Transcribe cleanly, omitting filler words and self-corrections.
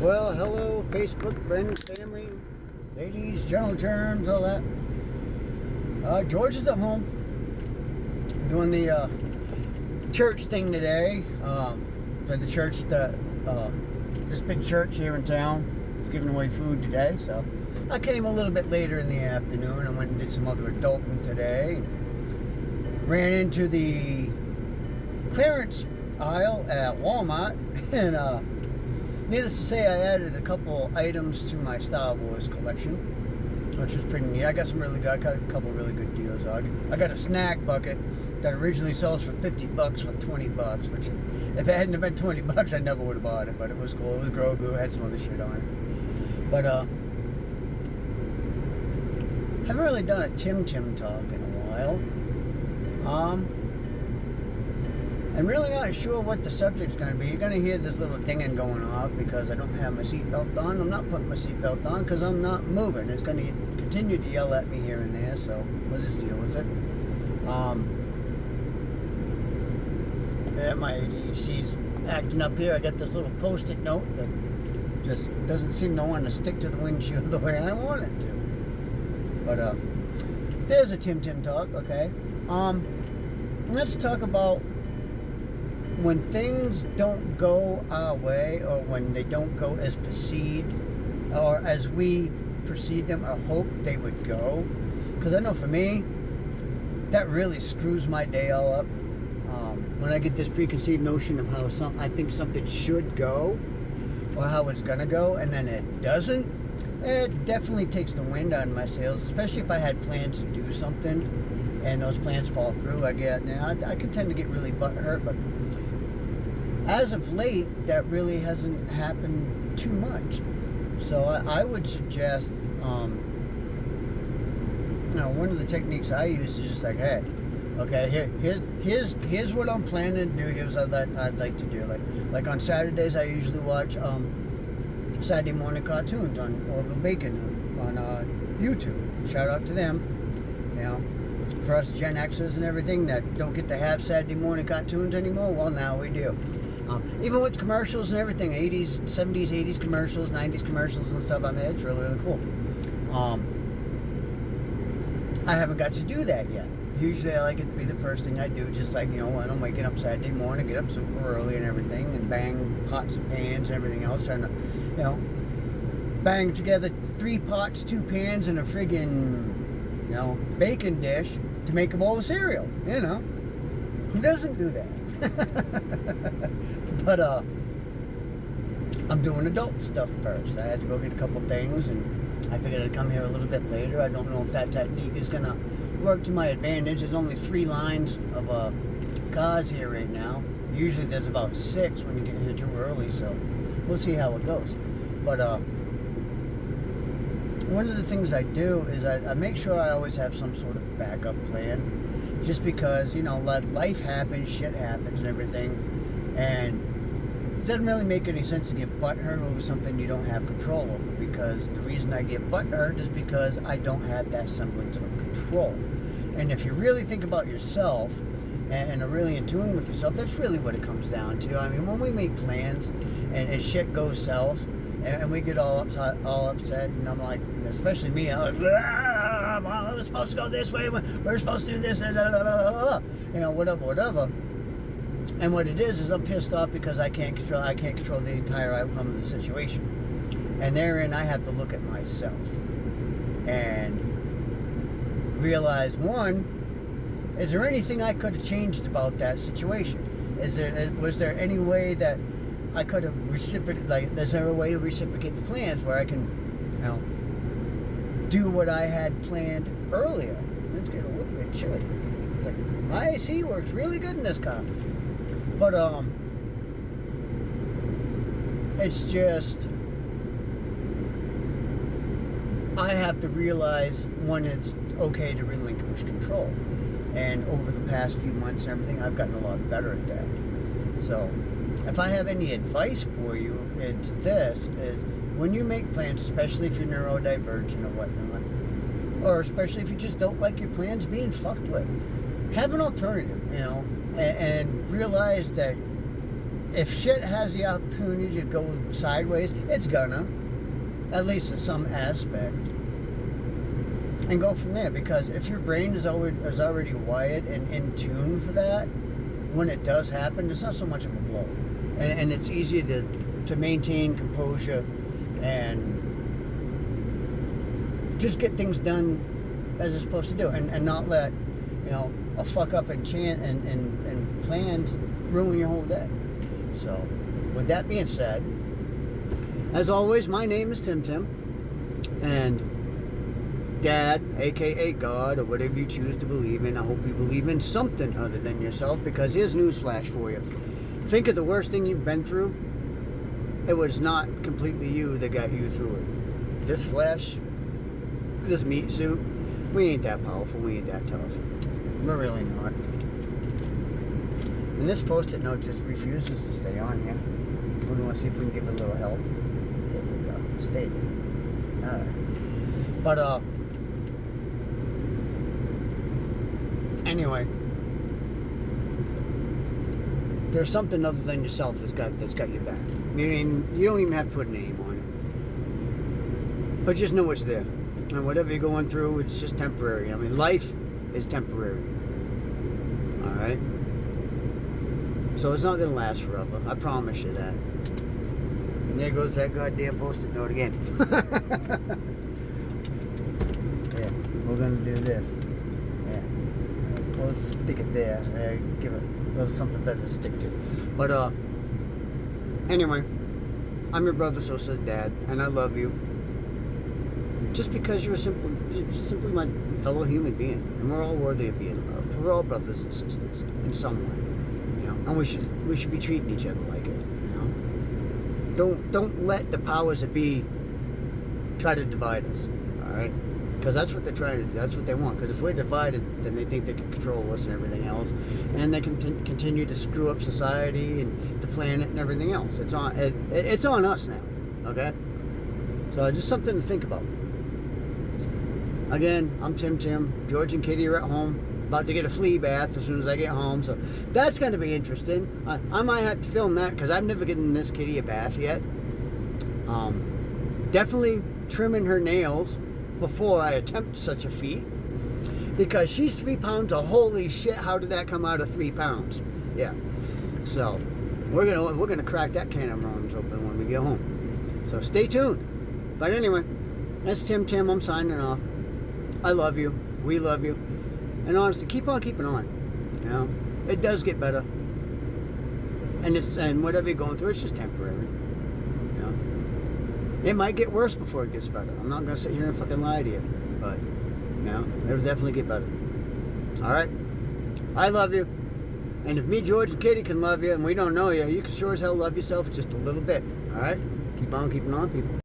Well, hello, Facebook, friends, family, ladies, general germs, all that. George is at home doing the church thing today. For the church that this big church here in town is giving away food today. So I came a little bit later in the afternoon. I went and did some other adulting today. Ran into the clearance aisle at Walmart and needless to say, I added a couple items to my Star Wars collection, which was pretty neat. I got a couple really good deals. I got a snack bucket that originally sells for $50 for $20, which if it hadn't been $20, I never would have bought it. But it was cool. It was Grogu. Had some other shit on it. But haven't really done a Timtim talk in a while. I'm really not sure what the subject's going to be. You're going to hear this little dinging going off because I don't have my seatbelt on. I'm not putting my seatbelt on because I'm not moving. It's going to continue to yell at me here and there, so we'll just deal with it. Yeah, my ADHD's acting up here. I got this little post-it note that just doesn't seem to want to stick to the windshield the way I want it to. But there's a Timtim talk, okay? Let's talk about when things don't go our way, or when they don't go as perceived, or as we perceive them or hope they would go. Because I know for me, that really screws my day all up. When I get this preconceived notion of how I think something should go, or how it's going to go, and then it doesn't, it definitely takes the wind out of my sails, especially if I had plans to do something, and those plans fall through. I can tend to get really butthurt, but as of late, that really hasn't happened too much. So I would suggest, one of the techniques I use is just like, hey, okay, here's what I'm planning to do. Here's what I'd like to do. Like on Saturdays, I usually watch Saturday morning cartoons on Orville Bacon on YouTube. Shout out to them. You know, for us Gen Xers and everything that don't get to have Saturday morning cartoons anymore, well, now we do. Even with commercials and everything, 80s, 70s, 80s commercials, 90s commercials and stuff, it's really, really cool. I haven't got to do that yet. Usually I like it to be the first thing I do, just like, when I'm waking up Saturday morning, get up super early and everything, and bang pots and pans and everything else, trying to, bang together 3 pots, 2 pans, and a friggin', bacon dish to make a bowl of cereal, Who doesn't do that? But I'm doing adult stuff first. I had to go get a couple things, and I figured I'd come here a little bit later. I don't know if that technique is gonna work to my advantage. There's only 3 lines of cars here right now. Usually there's about 6 when you get here too early, so we'll see how it goes. But one of the things I do is I make sure I always have some sort of backup plan. Just because, life happens, shit happens and everything. And it doesn't really make any sense to get butthurt over something you don't have control over. Because the reason I get butthurt is because I don't have that semblance of control. And if you really think about yourself and are really in tune with yourself, that's really what it comes down to. I mean, when we make plans and shit goes south, and we get all upset, and I'm like, especially me, I'm like, well, it was supposed to go this way, we're supposed to do this, and whatever. And what it is I'm pissed off because I can't control the entire outcome of the situation. And therein, I have to look at myself and realize, one, is there anything I could have changed about that situation? Was there any way that I could have reciprocated, is there a way to reciprocate the plans where I can, do what I had planned earlier? It's getting a little bit chilly. It's like, my AC works really good in this car. But, it's just, I have to realize when it's okay to relinquish control. And over the past few months and everything, I've gotten a lot better at that. So, if I have any advice for you, it's this, is when you make plans, especially if you're neurodivergent or whatnot, or especially if you just don't like your plans being fucked with, have an alternative, and realize that if shit has the opportunity to go sideways, it's gonna, at least in some aspect, and go from there. Because if your brain is already wired and in tune for that, when it does happen, it's not so much of a blow, and it's easy to maintain composure and just get things done as it's supposed to do, and not let, you know, a fuck up and plans ruin your whole day. So, with that being said, as always, my name is Timtim, and Dad, aka God, or whatever you choose to believe in, I hope you believe in something other than yourself, because here's newsflash for you. Think of the worst thing you've been through. It was not completely you that got you through it. This flesh, this meat suit, we ain't that powerful, we ain't that tough. We're really not. And this post-it note just refuses to stay on here. We want to see if we can give it a little help. There we go. Stay there. Alright. But, anyway, there's something other than yourself that's got your back. I mean, you don't even have to put a name on it, but just know it's there. And whatever you're going through, it's just temporary. I mean, life is temporary. All right. So it's not gonna last forever. I promise you that. And there goes that goddamn post-it note again. Yeah, we're gonna do this. Yeah. We'll stick it there. Give it a little something better to stick to. But anyway, I'm your brother, so said Dad, and I love you. Just because you're simply my fellow human being, and we're all worthy of being loved. We're all brothers and sisters in some way, you know. And we should be treating each other like it, you know. Don't let the powers that be try to divide us, all right? Because that's what they're trying to do. That's what they want. Because if we're divided, then they think they can control us and everything else, and they can continue to screw up society and the planet and everything else. It's on us now, okay? So just something to think about. Again, I'm Tim. George and Kitty are at home, about to get a flea bath as soon as I get home. So that's going to be interesting. I might have to film that because I've never given this kitty a bath yet. Definitely trimming her nails before I attempt such a feat, because she's 3 pounds of holy shit. How did that come out of 3 pounds? Yeah. So we're gonna crack that can of worms open when we get home. So stay tuned. But anyway, that's Tim. I'm signing off. I love you. We love you. And honestly, keep on keeping on. You know, it does get better. And whatever you're going through, it's just temporary. You know, it might get worse before it gets better. I'm not gonna sit here and fucking lie to you, but you know, it'll definitely get better. All right. I love you. And if me, George, and Katie can love you, and we don't know you, you can sure as hell love yourself just a little bit. All right. Keep on keeping on, people.